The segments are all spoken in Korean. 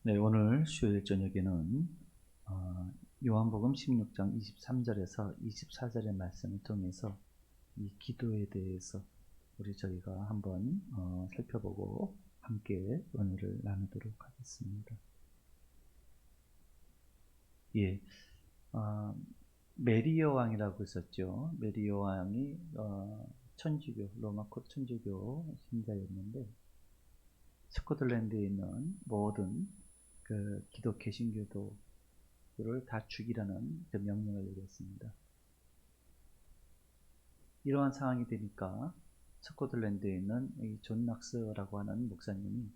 네, 오늘 수요일 저녁에는 요한복음 16장 23절에서 24절의 말씀을 통해서 이 기도에 대해서 저희가 한번 살펴보고 함께 은혜를 나누도록 하겠습니다. 예, 메리 여왕이라고 있었죠. 메리 여왕이 천주교, 로마 천주교 신자였는데 스코틀랜드에 있는 모든 그 기독 개신교도를 다 죽이라는 명령을 내렸습니다. 이러한 상황이 되니까 스코틀랜드에 있는 이 존 낙스라고 하는 목사님이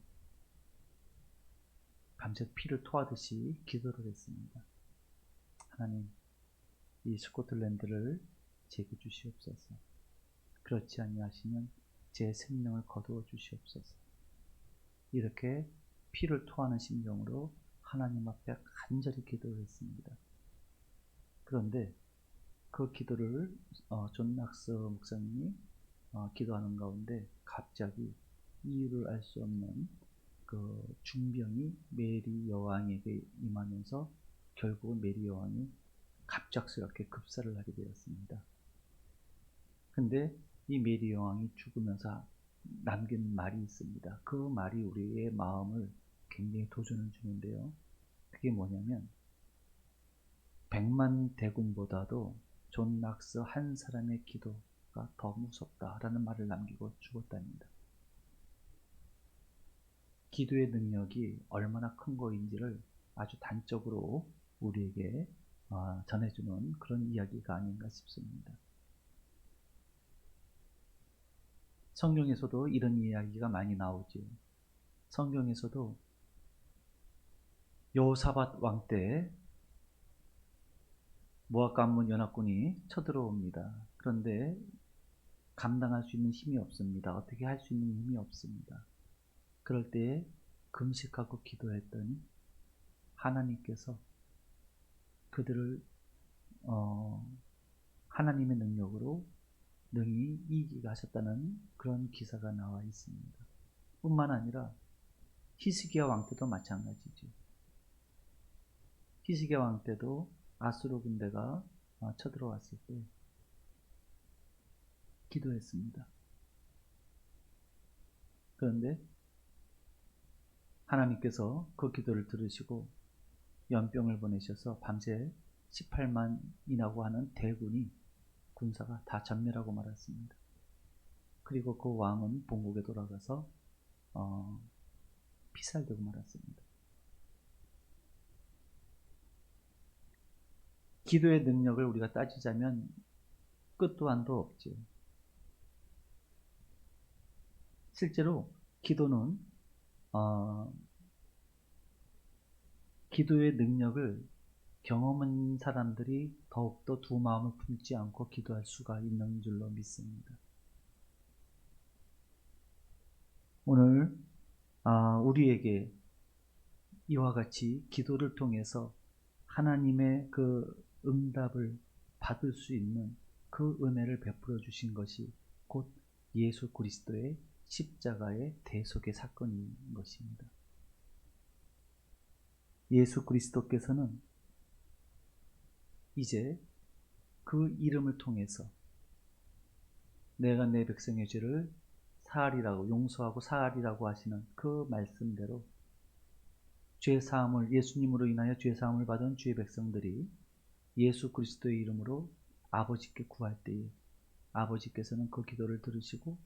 밤새 피를 토하듯이 기도를 했습니다. 하나님, 이 스코틀랜드를 제게 주시옵소서. 그렇지 아니하시면 제 생명을 거두어 주시옵소서. 이렇게 피를 토하는 심정으로 하나님 앞에 간절히 기도를 했습니다. 그런데 그 기도를 존 낙스 목사님이 기도하는 가운데 갑자기 이유를 알 수 없는 그 중병이 메리 여왕에게 임하면서 결국은 메리 여왕이 갑작스럽게 급사를 하게 되었습니다. 근데 이 메리 여왕이 죽으면서 남긴 말이 있습니다. 그 말이 우리의 마음을 굉장히 도전을 주는데요. 그게 뭐냐면 100만 대군보다도 존 낙스 한 사람의 기도가 더 무섭다라는 말을 남기고 죽었답니다. 기도의 능력이 얼마나 큰 거인지를 아주 단적으로 우리에게 전해주는 그런 이야기가 아닌가 싶습니다. 성경에서도 이런 이야기가 많이 나오죠. 성경에서도 여호사밧 왕 때 모압 가문 연합군이 쳐들어옵니다. 그런데 감당할 수 있는 힘이 없습니다. 어떻게 할 수 있는 힘이 없습니다. 그럴 때 금식하고 기도했더니 하나님께서 그들을 하나님의 능력으로 능히 이기게 하셨다는 그런 기사가 나와 있습니다. 뿐만 아니라 히스기야 왕 때도 마찬가지죠. 히스기야 왕 때도 아수르 군대가 쳐들어왔을 때 기도했습니다. 그런데 하나님께서 그 기도를 들으시고 연병을 보내셔서 밤새 18만이라고 하는 대군이 군사가 다 전멸하고 말았습니다. 그리고 그 왕은 본국에 돌아가서 피살되고 말았습니다. 기도의 능력을 우리가 따지자면 끝도 한도 없죠. 실제로 기도는 기도의 능력을 경험한 사람들이 더욱더 두 마음을 품지 않고 기도할 수가 있는 줄로 믿습니다. 오늘 우리에게 이와 같이 기도를 통해서 하나님의 그 응답을 받을 수 있는 그 은혜를 베풀어 주신 것이 곧 예수 그리스도의 십자가의 대속의 사건인 것입니다. 예수 그리스도께서는 이제 그 이름을 통해서 내가 내 백성의 죄를 사하리라고 용서하고 사하리라고 하시는 그 말씀대로 죄사함을 예수님으로 인하여 죄사함을 받은 주의 백성들이 예수 그리스도의 이름으로 아버지께 구할 때에 아버지께서는 그 기도를 들으시고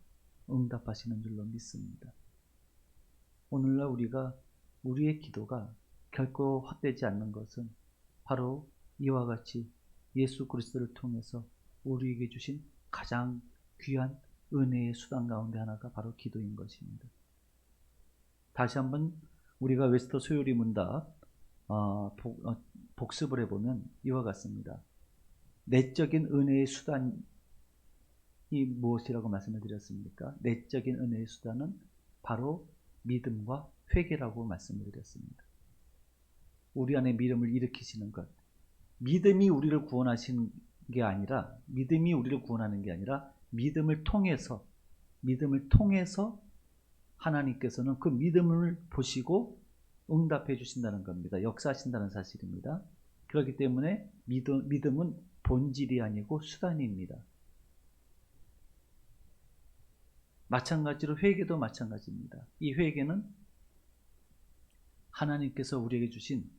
응답하시는 줄로 믿습니다. 오늘날 우리의 기도가 결코 헛되지 않는 것은 바로 이와 같이 예수 그리스도를 통해서 우리에게 주신 가장 귀한 은혜의 수단 가운데 하나가 바로 기도인 것입니다. 다시 한번 우리가 웨스터 소요리 문답 복습을 해보면 이와 같습니다. 내적인 은혜의 수단이 무엇이라고 말씀을 드렸습니까? 내적인 은혜의 수단은 바로 믿음과 회개라고 말씀을 드렸습니다. 우리 안에 믿음을 일으키시는 것, 믿음이 우리를 구원하시는 게 아니라 믿음이 우리를 구원하는 게 아니라 믿음을 통해서 하나님께서는 그 믿음을 보시고 응답해 주신다는 겁니다. 역사하신다는 사실입니다. 그렇기 때문에 믿음은 본질이 아니고 수단입니다. 마찬가지로 회개도 마찬가지입니다. 이 회개는 하나님께서 우리에게 주신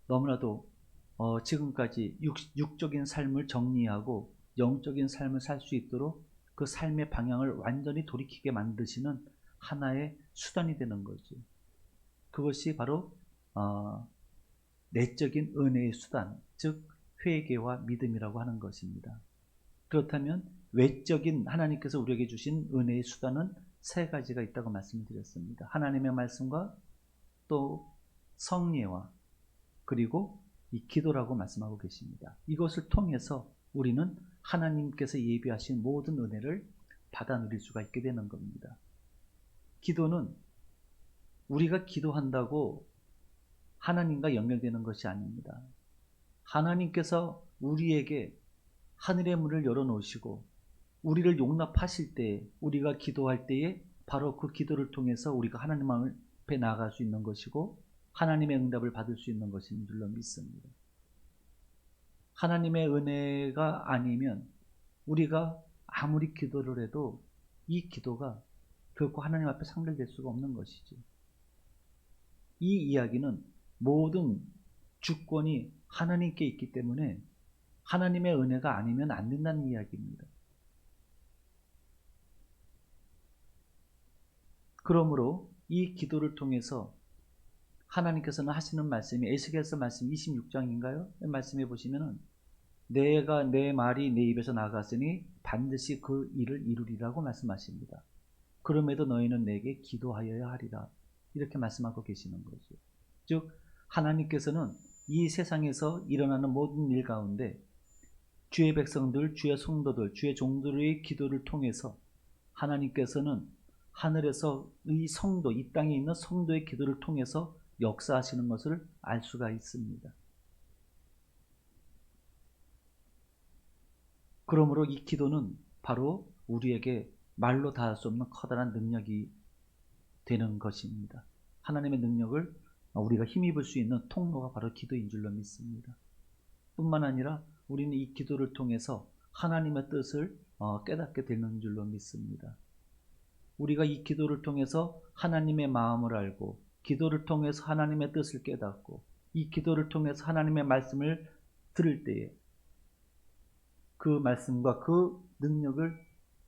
너무나도 지금까지 육적인 삶을 정리하고 영적인 삶을 살 수 있도록 그 삶의 방향을 완전히 돌이키게 만드시는 하나의 수단이 되는 거죠. 그것이 바로 내적인 은혜의 수단, 즉 회개와 믿음이라고 하는 것입니다. 그렇다면 외적인 하나님께서 우리에게 주신 은혜의 수단은 세 가지가 있다고 말씀드렸습니다. 하나님의 말씀과 또 성례와 그리고 이 기도라고 말씀하고 계십니다. 이것을 통해서 우리는 하나님께서 예비하신 모든 은혜를 받아 누릴 수가 있게 되는 겁니다. 기도는 우리가 기도한다고 하나님과 연결되는 것이 아닙니다. 하나님께서 우리에게 하늘의 문을 열어놓으시고 우리를 용납하실 때, 우리가 기도할 때에 바로 그 기도를 통해서 우리가 하나님 앞에 나아갈 수 있는 것이고 하나님의 응답을 받을 수 있는 것인 줄로 믿습니다. 하나님의 은혜가 아니면 우리가 아무리 기도를 해도 이 기도가 결코 하나님 앞에 상달될 수가 없는 것이죠. 이 이야기는 모든 주권이 하나님께 있기 때문에 하나님의 은혜가 아니면 안 된다는 이야기입니다. 그러므로 이 기도를 통해서 하나님께서는 하시는 말씀이 에스겔서 말씀 26장인가요? 말씀해 보시면은 내가 내 말이 내 입에서 나갔으니 반드시 그 일을 이루리라고 말씀하십니다. 그럼에도 너희는 내게 기도하여야 하리라. 이렇게 말씀하고 계시는 거죠. 즉 하나님께서는 이 세상에서 일어나는 모든 일 가운데 주의 백성들, 주의 성도들, 주의 종들의 기도를 통해서 하나님께서는 하늘에서 이 성도, 이 땅에 있는 성도의 기도를 통해서 역사하시는 것을 알 수가 있습니다. 그러므로 이 기도는 바로 우리에게 말로 다 할 수 없는 커다란 능력이 되는 것입니다. 하나님의 능력을 우리가 힘입을 수 있는 통로가 바로 기도인 줄로 믿습니다. 뿐만 아니라 우리는 이 기도를 통해서 하나님의 뜻을 깨닫게 되는 줄로 믿습니다. 우리가 이 기도를 통해서 하나님의 마음을 알고 기도를 통해서 하나님의 뜻을 깨닫고 이 기도를 통해서 하나님의 말씀을 들을 때에 그 말씀과 그 능력을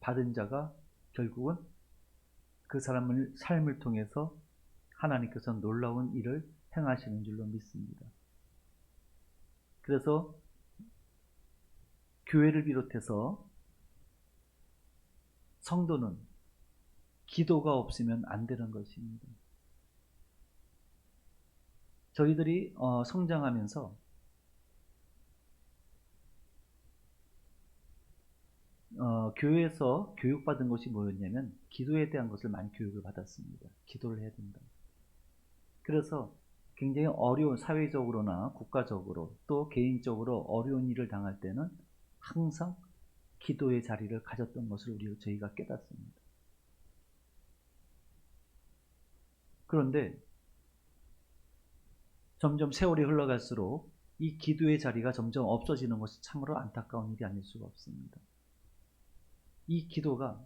받은 자가 결국은 그 사람의 삶을 통해서 하나님께서 놀라운 일을 행하시는 줄로 믿습니다. 그래서 교회를 비롯해서 성도는 기도가 없으면 안 되는 것입니다. 저희들이 성장하면서 교회에서 교육받은 것이 뭐였냐면 기도에 대한 것을 많이 교육을 받았습니다. 기도를 해야 된다. 그래서 굉장히 어려운 사회적으로나 국가적으로 또 개인적으로 어려운 일을 당할 때는 항상 기도의 자리를 가졌던 것을 저희가 깨닫습니다. 그런데 점점 세월이 흘러갈수록 이 기도의 자리가 점점 없어지는 것이 참으로 안타까운 일이 아닐 수가 없습니다. 이 기도가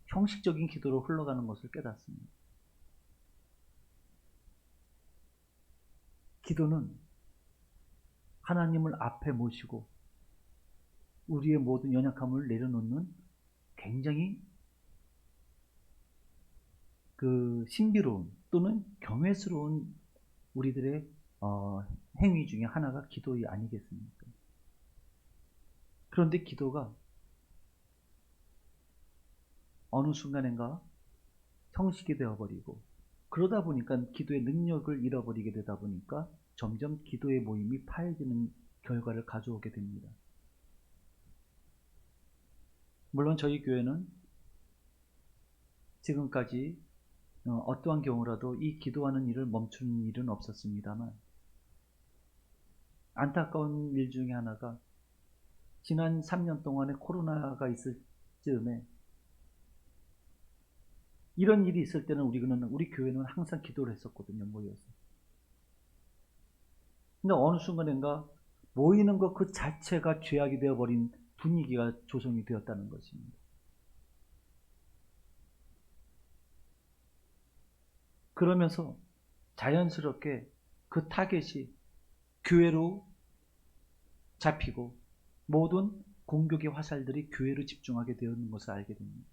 형식적인 기도로 흘러가는 것을 깨닫습니다. 기도는 하나님을 앞에 모시고 우리의 모든 연약함을 내려놓는 굉장히 그 신비로운 또는 경외스러운 우리들의 행위 중에 하나가 기도이 아니겠습니까? 그런데 기도가 어느 순간인가 형식이 되어버리고 그러다 보니까 기도의 능력을 잃어버리게 되다 보니까 점점 기도의 모임이 파해지는 결과를 가져오게 됩니다. 물론 저희 교회는 지금까지 어떠한 경우라도 이 기도하는 일을 멈추는 일은 없었습니다만 안타까운 일 중에 하나가 지난 3년 동안에 코로나가 있을 즈음에 이런 일이 있을 때는 우리 교회는 항상 기도를 했었거든요. 모여서 근데 어느 순간인가 모이는 것 그 자체가 죄악이 되어버린 분위기가 조성이 되었다는 것입니다. 그러면서 자연스럽게 그 타겟이 교회로 잡히고 모든 공격의 화살들이 교회로 집중하게 되었는 것을 알게 됩니다.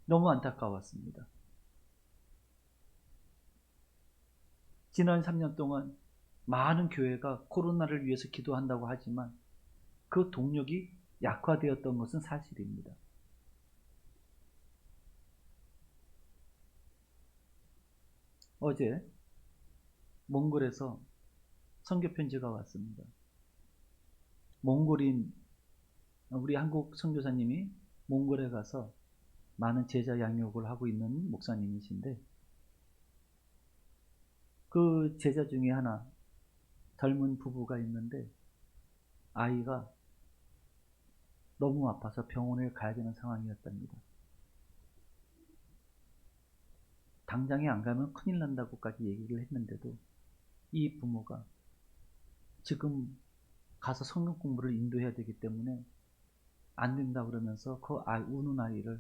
너무 안타까웠습니다. 지난 3년 동안 많은 교회가 코로나를 위해서 기도한다고 하지만 그 동력이 약화되었던 것은 사실입니다. 어제 몽골에서 선교 편지가 왔습니다. 몽골인 우리 한국 선교사님이 몽골에 가서 많은 제자 양육을 하고 있는 목사님이신데 그 제자 중에 하나 젊은 부부가 있는데 아이가 너무 아파서 병원에 가야 되는 상황이었답니다. 당장에 안 가면 큰일 난다고까지 얘기를 했는데도 이 부모가 지금 가서 성경 공부를 인도해야 되기 때문에 안 된다 그러면서 그 우는 아이를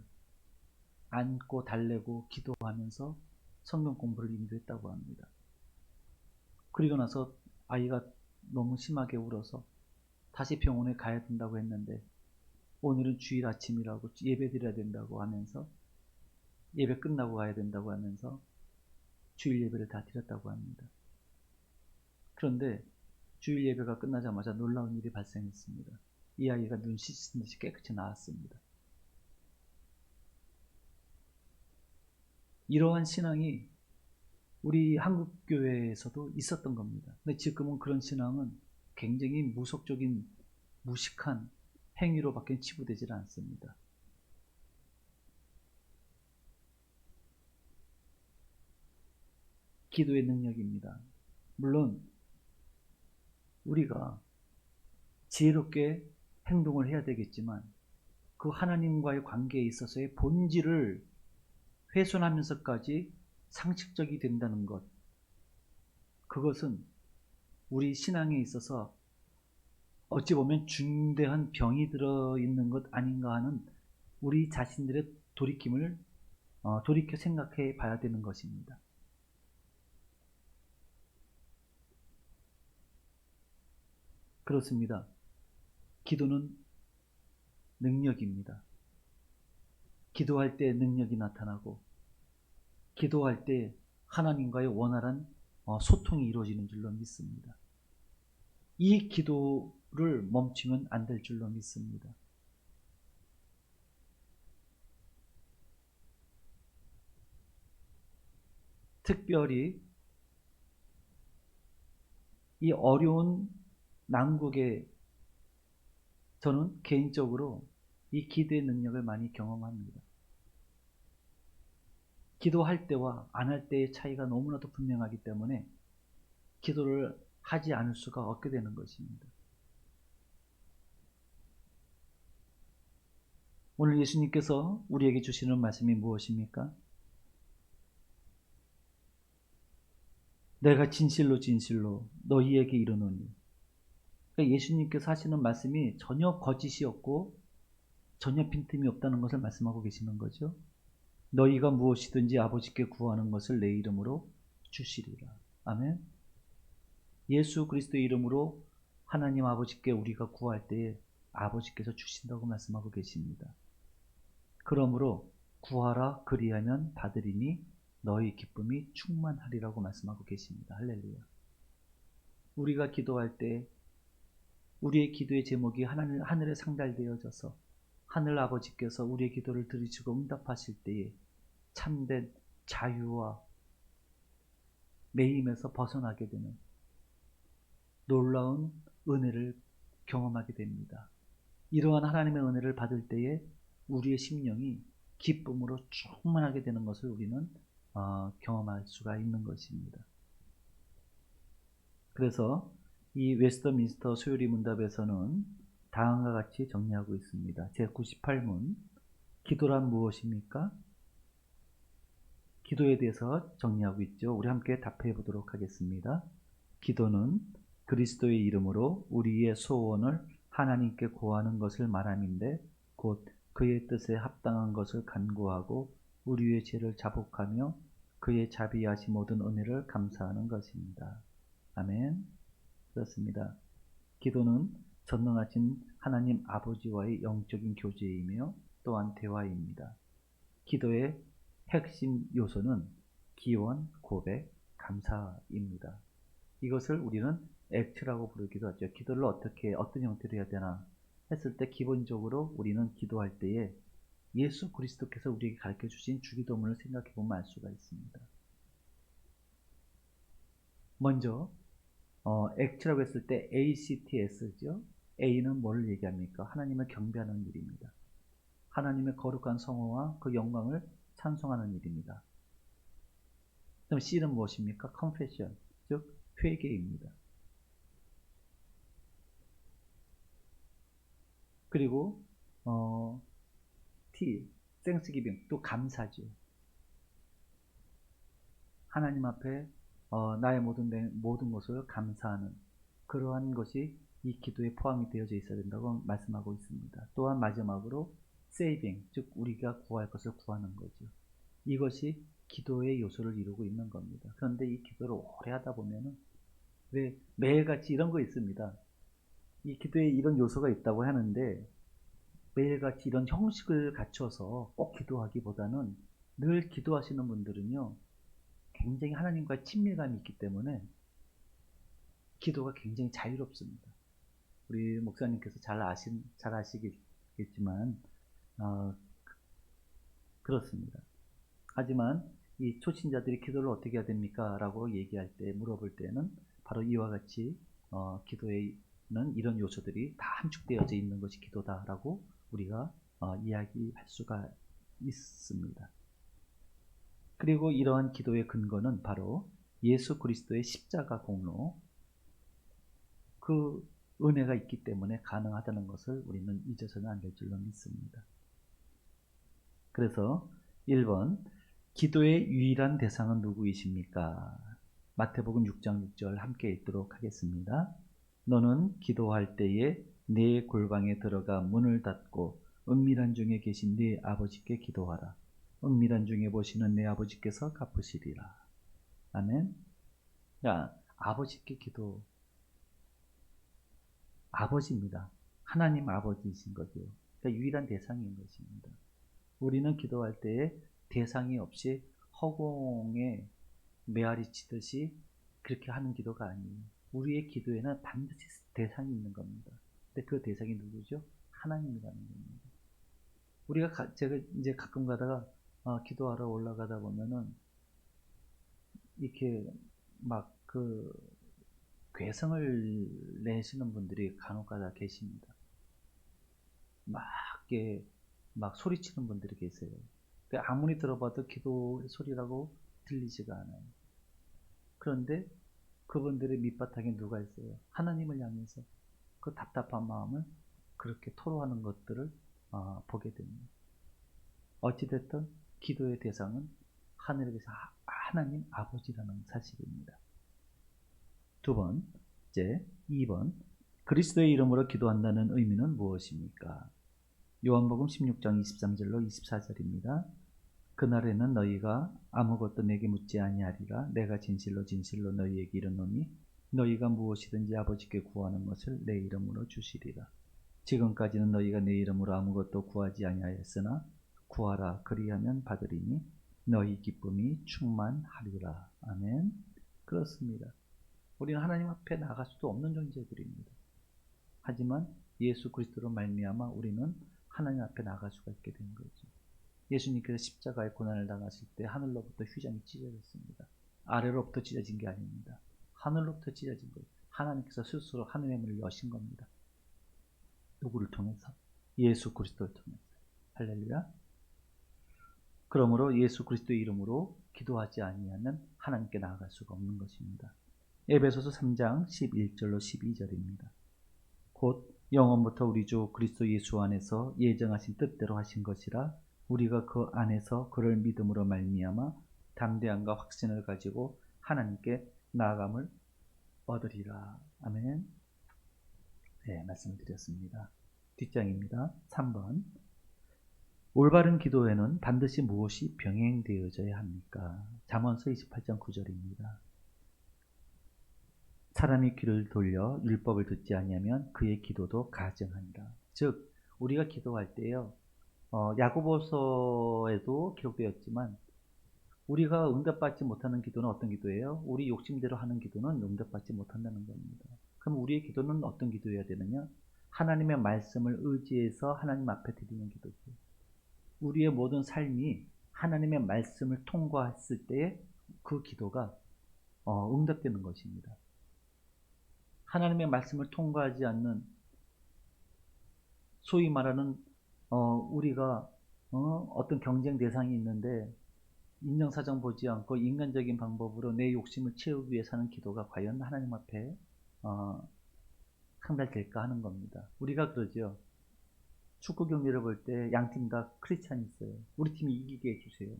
안고 달래고 기도하면서 성경 공부를 인도했다고 합니다. 그리고 나서 아이가 너무 심하게 울어서 다시 병원에 가야 된다고 했는데 오늘은 주일 아침이라고 예배 드려야 된다고 하면서 예배 끝나고 가야 된다고 하면서 주일 예배를 다 드렸다고 합니다. 그런데 주일 예배가 끝나자마자 놀라운 일이 발생했습니다. 이 아이가 눈 씻은 듯이 깨끗이 나았습니다. 이러한 신앙이 우리 한국교회에서도 있었던 겁니다. 근데 지금은 그런 신앙은 굉장히 무속적인 무식한 행위로밖에 치부되질 않습니다. 기도의 능력입니다. 물론 우리가 지혜롭게 행동을 해야 되겠지만 그 하나님과의 관계에 있어서의 본질을 훼손하면서까지 상식적이 된다는 것, 그것은 우리 신앙에 있어서 어찌 보면 중대한 병이 들어있는 것 아닌가 하는 우리 자신들의 돌이킴을 돌이켜 생각해 봐야 되는 것입니다. 그렇습니다. 기도는 능력입니다. 기도할 때 능력이 나타나고 기도할 때 하나님과의 원활한 소통이 이루어지는 줄로 믿습니다. 이 기도를 멈추면 안 될 줄로 믿습니다. 특별히 이 어려운 난국에 저는 개인적으로 이 기도의 능력을 많이 경험합니다. 기도할 때와 안 할 때의 차이가 너무나도 분명하기 때문에 기도를 하지 않을 수가 없게 되는 것입니다. 오늘 예수님께서 우리에게 주시는 말씀이 무엇입니까? 내가 진실로 진실로 너희에게 이르노니. 그러니까 예수님께서 하시는 말씀이 전혀 거짓이 없고 전혀 빈틈이 없다는 것을 말씀하고 계시는 거죠. 너희가 무엇이든지 아버지께 구하는 것을 내 이름으로 주시리라. 아멘. 예수 그리스도의 이름으로 하나님 아버지께 우리가 구할 때에 아버지께서 주신다고 말씀하고 계십니다. 그러므로 구하라 그리하면 받으리니 너희 기쁨이 충만하리라고 말씀하고 계십니다. 할렐루야. 우리가 기도할 때 우리의 기도의 제목이 하늘에 상달되어져서 하늘 아버지께서 우리의 기도를 들으시고 응답하실 때에 참된 자유와 매임에서 벗어나게 되는 놀라운 은혜를 경험하게 됩니다. 이러한 하나님의 은혜를 받을 때에 우리의 심령이 기쁨으로 충만하게 되는 것을 우리는 경험할 수가 있는 것입니다. 그래서 이 웨스터민스터 소요리 문답에서는 다음과 같이 정리하고 있습니다. 제98문 기도란 무엇입니까? 기도에 대해서 정리하고 있죠. 우리 함께 답해 보도록 하겠습니다. 기도는 그리스도의 이름으로 우리의 소원을 하나님께 구하는 것을 말함인데 곧 그의 뜻에 합당한 것을 간구하고 우리의 죄를 자복하며 그의 자비하신 모든 은혜를 감사하는 것입니다. 아멘. 그렇습니다. 기도는 전능하신 하나님 아버지와의 영적인 교제이며 또한 대화입니다. 기도의 핵심 요소는 기원, 고백, 감사입니다. 이것을 우리는 액트라고 부르기도 하죠. 기도를 어떤 형태로 해야 되나 했을 때 기본적으로 우리는 기도할 때에 예수 그리스도께서 우리에게 가르쳐 주신 주기도문을 생각해 보면 알 수가 있습니다. 먼저 액트라고 했을 때 ACTS죠. A는 뭘 얘기합니까? 하나님을 경배하는 일입니다. 하나님의 거룩한 성호와 그 영광을 찬송하는 일입니다. 그럼 C는 무엇입니까? Confession, 즉 회개입니다. 그리고 T, Thanksgiving, 또 감사죠. 하나님 앞에 나의 모든 것을 감사하는 그러한 것이 이 기도에 포함이 되어져 있어야 된다고 말씀하고 있습니다. 또한 마지막으로 saving, 즉 우리가 구할 것을 구하는 거죠. 이것이 기도의 요소를 이루고 있는 겁니다. 그런데 이 기도를 오래 하다 보면은 왜 매일같이 이런 거 있습니다. 이 기도에 이런 요소가 있다고 하는데 매일같이 이런 형식을 갖춰서 꼭 기도하기보다는 늘 기도하시는 분들은요, 굉장히 하나님과 친밀감이 있기 때문에 기도가 굉장히 자유롭습니다. 우리 목사님께서 잘 아시겠지만 그렇습니다. 하지만 이 초신자들이 기도를 어떻게 해야 됩니까? 라고 물어볼 때는 바로 이와 같이 기도에는 이런 요소들이 다 함축되어져 있는 것이 기도다라고 우리가 이야기할 수가 있습니다. 그리고 이러한 기도의 근거는 바로 예수 그리스도의 십자가 공로, 그 은혜가 있기 때문에 가능하다는 것을 우리는 잊어서는 안 될 줄로 믿습니다. 그래서 1번, 기도의 유일한 대상은 누구이십니까? 마태복음 6장 6절 함께 읽도록 하겠습니다. 너는 기도할 때에 네 골방에 들어가 문을 닫고 은밀한 중에 계신 네 아버지께 기도하라. 은밀한 중에 보시는 내 아버지께서 갚으시리라. 아멘. 자, 아버지께 기도. 아버지입니다. 하나님 아버지이신 거죠. 그러니까 유일한 대상인 것입니다. 우리는 기도할 때에 대상이 없이 허공에 메아리 치듯이 그렇게 하는 기도가 아니에요. 우리의 기도에는 반드시 대상이 있는 겁니다. 근데 그 대상이 누구죠? 하나님이라는 겁니다. 제가 이제 가끔 가다가 기도하러 올라가다 보면은 이렇게 막 괴성을 내시는 분들이 간혹가다 계십니다. 막 소리치는 분들이 계세요. 아무리 들어봐도 기도의 소리라고 들리지가 않아요. 그런데 그분들의 밑바탕에 누가 있어요? 하나님을 향해서 그 답답한 마음을 그렇게 토로하는 것들을 보게 됩니다. 어찌됐든 기도의 대상은 하늘에 계신 하나님 아버지라는 사실입니다. 두 번째, 2번, 그리스도의 이름으로 기도한다는 의미는 무엇입니까? 요한복음 16장 23절로 24절입니다. 그날에는 너희가 아무것도 내게 묻지 아니하리라. 내가 진실로 진실로 너희에게 이르노니 너희가 무엇이든지 아버지께 구하는 것을 내 이름으로 주시리라. 지금까지는 너희가 내 이름으로 아무것도 구하지 아니하였으나 구하라 그리하면 받으리니 너희 기쁨이 충만하리라. 아멘. 그렇습니다. 우리는 하나님 앞에 나갈 수도 없는 존재들입니다. 하지만 예수 그리스도로 말미암아 우리는 하나님 앞에 나갈 수가 있게 된 거죠. 예수님께서 십자가의 고난을 당하실 때 하늘로부터 휘장이 찢어졌습니다. 아래로부터 찢어진 게 아닙니다. 하늘로부터 찢어진 거예요. 하나님께서 스스로 하늘의 문을 여신 겁니다. 누구를 통해서? 예수 그리스도를 통해서. 할렐루야. 그러므로 예수 그리스도의 이름으로 기도하지 아니하면 하나님께 나아갈 수가 없는 것입니다. 에베소서 3장 11절로 12절입니다. 곧 영원부터 우리 주 그리스도 예수 안에서 예정하신 뜻대로 하신 것이라 우리가 그 안에서 그를 믿음으로 말미암아 담대함과 확신을 가지고 하나님께 나아감을 얻으리라. 아멘. 네, 말씀을 드렸습니다. 뒷장입니다. 3번. 올바른 기도에는 반드시 무엇이 병행되어져야 합니까? 잠언서 28장 9절입니다. 사람이 귀를 돌려 율법을 듣지 아니하면 그의 기도도 가증하니라. 즉 우리가 기도할 때요, 야고보서에도 기록되었지만 우리가 응답받지 못하는 기도는 어떤 기도예요? 우리 욕심대로 하는 기도는 응답받지 못한다는 겁니다. 그럼 우리의 기도는 어떤 기도여야 되느냐? 하나님의 말씀을 의지해서 하나님 앞에 드리는 기도죠. 우리의 모든 삶이 하나님의 말씀을 통과했을 때에 그 기도가 응답되는 것입니다. 하나님의 말씀을 통과하지 않는, 소위 말하는 우리가 어떤 경쟁 대상이 있는데 인정사정 보지 않고 인간적인 방법으로 내 욕심을 채우기 위해 사는 기도가 과연 하나님 앞에 상달될까 하는 겁니다. 우리가 그러죠. 축구 경기를 볼 때 양팀 다 크리스찬이 있어요. 우리 팀이 이기게 해주세요.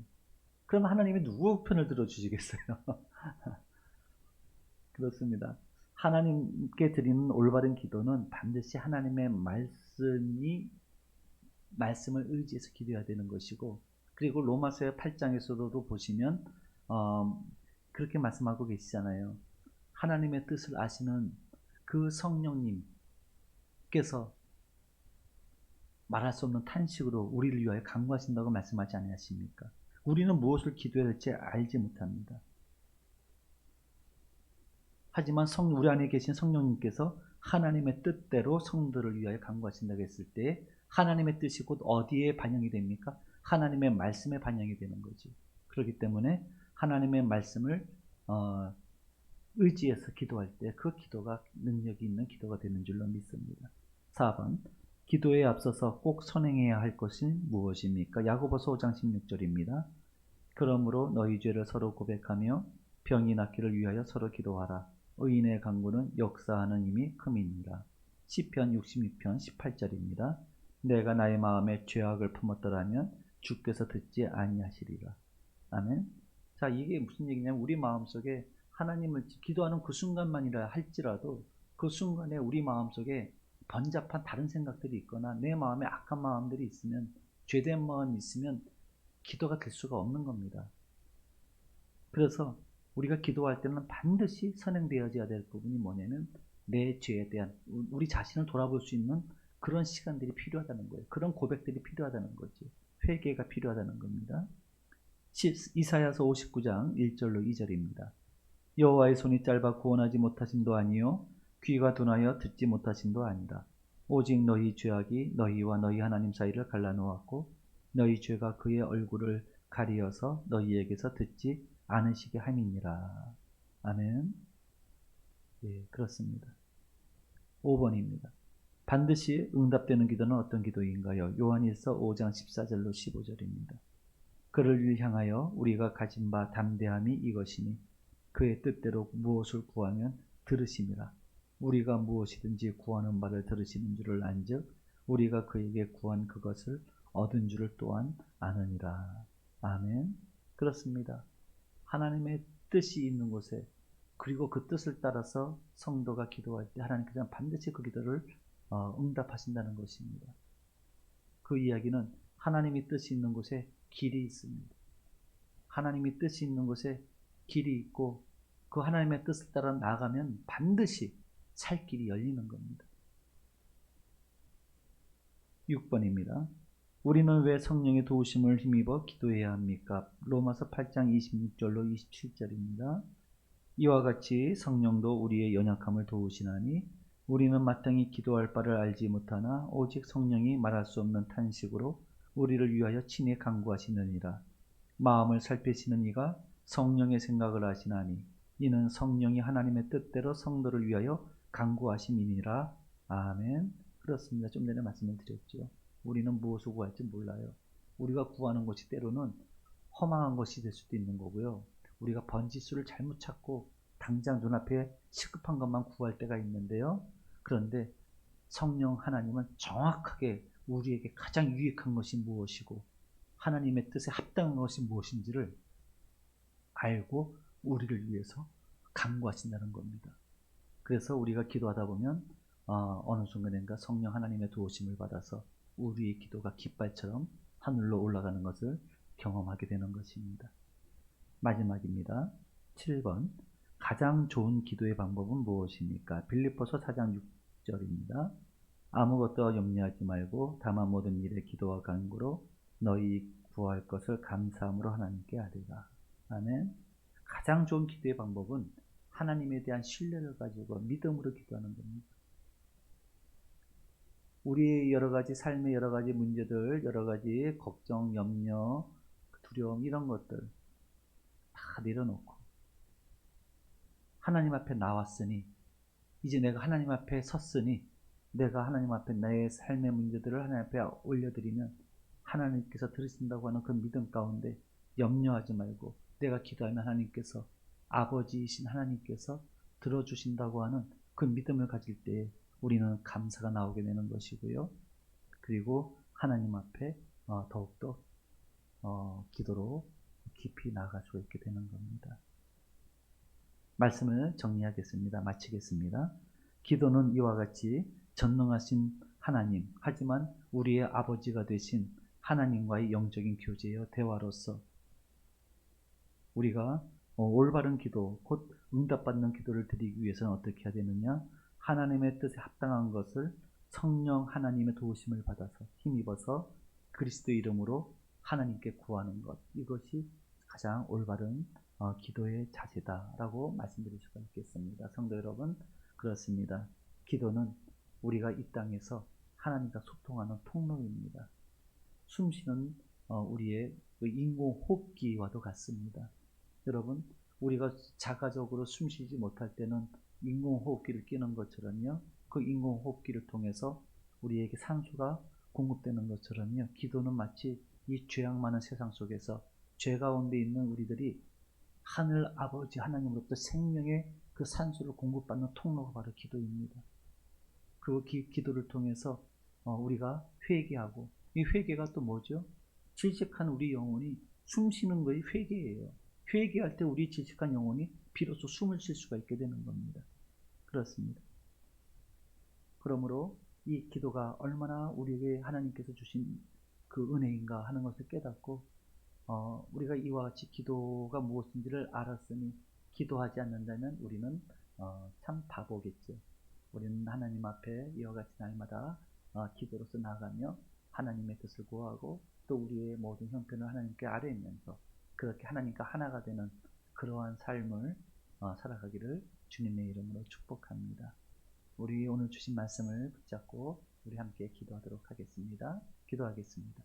그럼 하나님이 누구 편을 들어주시겠어요? 그렇습니다. 하나님께 드리는 올바른 기도는 반드시 하나님의 말씀을 의지해서 기도해야 되는 것이고, 그리고 로마서 8장에서도 보시면 그렇게 말씀하고 계시잖아요. 하나님의 뜻을 아시는 그 성령님께서 말할 수 없는 탄식으로 우리를 위하여 간구하신다고 말씀하지 아니하십니까? 우리는 무엇을 기도해야 할지 알지 못합니다. 하지만 우리 안에 계신 성령님께서 하나님의 뜻대로 성도를 위하여 간구하신다고 했을 때 하나님의 뜻이 곧 어디에 반영이 됩니까? 하나님의 말씀에 반영이 되는 거지. 그렇기 때문에 하나님의 말씀을 의지해서 기도할 때 그 기도가 능력이 있는 기도가 되는 줄로 믿습니다. 4번. 기도에 앞서서 꼭 선행해야 할 것이 무엇입니까? 야고보서 5장 16절입니다. 그러므로 너희 죄를 서로 고백하며 병이 낫기를 위하여 서로 기도하라. 의인의 간구는 역사하는 힘이 큼이니라. 시편 66편 18절입니다. 내가 나의 마음에 죄악을 품었더라면 주께서 듣지 아니하시리라. 아멘. 자, 이게 무슨 얘기냐면 우리 마음속에 하나님을 기도하는 그 순간만이라 할지라도 그 순간에 우리 마음속에 번잡한 다른 생각들이 있거나 내 마음에 악한 마음들이 있으면, 죄된 마음이 있으면 기도가 될 수가 없는 겁니다. 그래서 우리가 기도할 때는 반드시 선행되어져야 될 부분이 뭐냐면 내 죄에 대한, 우리 자신을 돌아볼 수 있는 그런 시간들이 필요하다는 거예요. 그런 고백들이 필요하다는 거지. 회개가 필요하다는 겁니다. 이사야서 59장 1절로 2절입니다. 여호와의 손이 짧아 구원하지 못하심도 아니요 귀가 둔하여 듣지 못하심도 아니라 오직 너희 죄악이 너희와 너희 하나님 사이를 갈라놓았고 너희 죄가 그의 얼굴을 가리어서 너희에게서 듣지 않으시게 함이니라. 아멘. 예, 그렇습니다. 5번입니다. 반드시 응답되는 기도는 어떤 기도인가요? 요한일서 5장 14절로 15절입니다. 그를 향하여 우리가 가진 바 담대함이 이것이니 그의 뜻대로 무엇을 구하면 들으심이라. 우리가 무엇이든지 구하는 바를 들으시는 줄을 안즉 우리가 그에게 구한 그것을 얻은 줄을 또한 아느니라. 아멘. 그렇습니다. 하나님의 뜻이 있는 곳에, 그리고 그 뜻을 따라서 성도가 기도할 때 하나님께서는 반드시 그 기도를 응답하신다는 것입니다. 그 이야기는 하나님의 뜻이 있는 곳에 길이 있습니다. 하나님의 뜻이 있는 곳에 길이 있고 그 하나님의 뜻을 따라 나아가면 반드시 살 길이 열리는 겁니다. 6번입니다. 우리는 왜 성령의 도우심을 힘입어 기도해야 합니까? 로마서 8장 26절로 27절입니다. 이와 같이 성령도 우리의 연약함을 도우시나니 우리는 마땅히 기도할 바를 알지 못하나 오직 성령이 말할 수 없는 탄식으로 우리를 위하여 친히 간구하시느니라. 마음을 살피시는 이가 성령의 생각을 아시나니 이는 성령이 하나님의 뜻대로 성도를 위하여 간구하심이니라. 아멘. 그렇습니다. 좀 전에 말씀을 드렸죠. 우리는 무엇을 구할지 몰라요. 우리가 구하는 것이 때로는 허망한 것이 될 수도 있는 거고요. 우리가 번지수를 잘못 찾고 당장 눈앞에 시급한 것만 구할 때가 있는데요. 그런데 성령 하나님은 정확하게 우리에게 가장 유익한 것이 무엇이고 하나님의 뜻에 합당한 것이 무엇인지를 알고 우리를 위해서 간구하신다는 겁니다. 그래서 우리가 기도하다 보면 어느 순간인가 성령 하나님의 도우심을 받아서 우리의 기도가 깃발처럼 하늘로 올라가는 것을 경험하게 되는 것입니다. 마지막입니다. 7번. 가장 좋은 기도의 방법은 무엇입니까? 빌립보서 4장 6절입니다. 아무것도 염려하지 말고 다만 모든 일에 기도와 간구로 너희 구할 것을 감사함으로 하나님께 아뢰라. 아멘. 가장 좋은 기도의 방법은 하나님에 대한 신뢰를 가지고 믿음으로 기도하는 겁니다. 우리의 여러 가지 삶의 여러 가지 문제들, 여러 가지 걱정, 염려, 두려움 이런 것들 다 내려놓고 하나님 앞에 나왔으니 이제 내가 하나님 앞에 섰으니 내가 하나님 앞에 나의 삶의 문제들을 하나님 앞에 올려드리면 하나님께서 들으신다고 하는 그 믿음 가운데 염려하지 말고 내가 기도하면 하나님께서 아버지이신 하나님께서 들어주신다고 하는 그 믿음을 가질 때에 우리는 감사가 나오게 되는 것이고요. 그리고 하나님 앞에 더욱더 기도로 깊이 나아갈 수 있게 되는 겁니다. 말씀을 정리하겠습니다. 마치겠습니다. 기도는 이와 같이 전능하신 하나님, 하지만 우리의 아버지가 되신 하나님과의 영적인 교제여 대화로서 우리가 올바른 기도, 곧 응답받는 기도를 드리기 위해서는 어떻게 해야 되느냐? 하나님의 뜻에 합당한 것을 성령 하나님의 도우심을 받아서 힘입어서 그리스도의 이름으로 하나님께 구하는 것, 이것이 가장 올바른 기도의 자세다라고 말씀드릴 수가 있겠습니다. 성도 여러분, 그렇습니다. 기도는 우리가 이 땅에서 하나님과 소통하는 통로입니다. 숨쉬는 우리의 인공호흡기와도 같습니다. 여러분, 우리가 자가적으로 숨쉬지 못할 때는 인공호흡기를 끼는 것처럼요, 그 인공호흡기를 통해서 우리에게 산소가 공급되는 것처럼요, 기도는 마치 이 죄악 많은 세상 속에서 죄 가운데 있는 우리들이 하늘 아버지 하나님으로부터 생명의 그 산소를 공급받는 통로가 바로 기도입니다. 그 기도를 통해서 우리가 회개하고, 이 회개가 또 뭐죠? 질식한 우리 영혼이 숨쉬는 것이 회개예요. 회개할 때 우리 질식한 영혼이 비로소 숨을 쉴 수가 있게 되는 겁니다. 그렇습니다. 그러므로 이 기도가 얼마나 우리에게 하나님께서 주신 그 은혜인가 하는 것을 깨닫고 우리가 이와 같이 기도가 무엇인지를 알았으니 기도하지 않는다면 우리는 참 바보겠죠. 우리는 하나님 앞에 이와 같이 날마다 기도로서 나아가며 하나님의 뜻을 구하고 또 우리의 모든 형편을 하나님께 아뢰면서 그렇게 하나님과 하나가 되는 그러한 삶을 살아가기를 주님의 이름으로 축복합니다. 우리 오늘 주신 말씀을 붙잡고 우리 함께 기도하도록 하겠습니다. 기도하겠습니다.